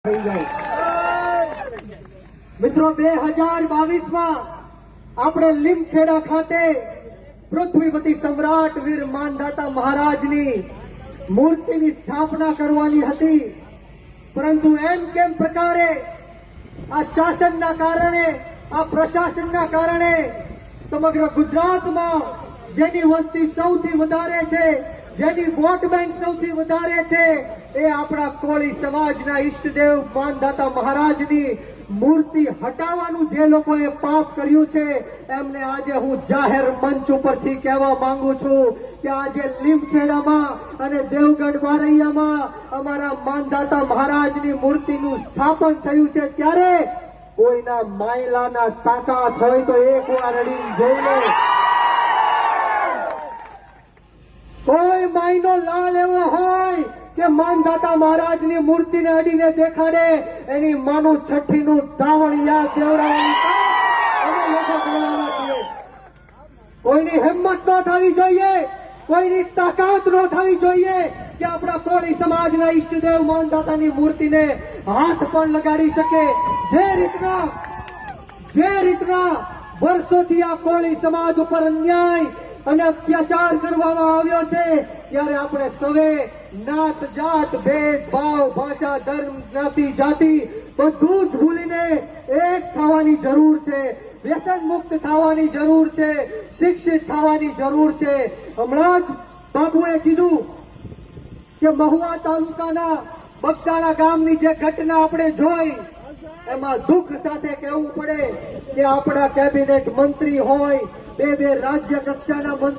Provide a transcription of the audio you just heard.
મિત્રો 2022 આપણે લીમખેડા ખાતે પૃથ્વીપતિ સમ્રાટ વીર માનધાતા મહારાજની મૂર્તિની સ્થાપના કરવાની હતી, પરંતુ એમ કેમ પ્રકારે આ શાસનના કારણે, આ પ્રશાસનના કારણે સમગ્ર ગુજરાતમાં જેની વસ્તી સૌથી વધારે છે, જેની વોટ બેંક સૌથી વધારે છે, એ આપણા કોળી સમાજના ઈષ્ટદેવ માનધાતા મહારાજની મૂર્તિ હટાવવાનું જે લોકોએ પાપ કર્યું છે, એમને આજે હું જાહેર મંચ ઉપરથી કહેવા માંગુ છું કે આજે લીમખેડામાં અને દેવગઢ બારૈયામાં અમારા માનધાતા મહારાજની મૂર્તિનું સ્થાપન થયું છે, ત્યારે કોઈના માયલાના તાકાત હોય તો એકવાર અડીને જોઈ લો. કોઈ માયનો લાલ એવો હોય કે માનધાતા મહારાજની મૂર્તિને અડીને દેખાડે, એની માનું છઠ્ઠીનું ધાવણ યાદ દેવડાવવાનું અમે લોકો કરવાના છીએ. કોઈની હિંમત ન થવી જોઈએ, કોઈની તાકાત ન થવી જોઈએ કે આપણા કોળી સમાજના ઈષ્ટદેવ માનધાતાની મૂર્તિને હાથ પણ લગાડી શકે. જે રીતના વર્ષોથી આ કોળી સમાજ ઉપર અન્યાય અને અત્યાચાર કરવામાં આવ્યો છે, ત્યારે આપણે સૌએ નાત જાત ભેદભાવ, ભાષા, ધર્મ, જ્ઞાતિ, જાતિ બધું જ ભૂલીને એક થવાની જરૂર છે, વ્યસન મુક્ત થવાની જરૂર છે, શિક્ષિત થવાની જરૂર છે. હમણાં જ બાબુએ કીધું કે મહુવા તાલુકાના બગદાણા ગામની જે ઘટના આપણે જોઈ, એમાં દુઃખ સાથે કહેવું પડે કે આપણા કેબિનેટ મંત્રી હોય, બે રાજ્ય કક્ષાના મંત્રી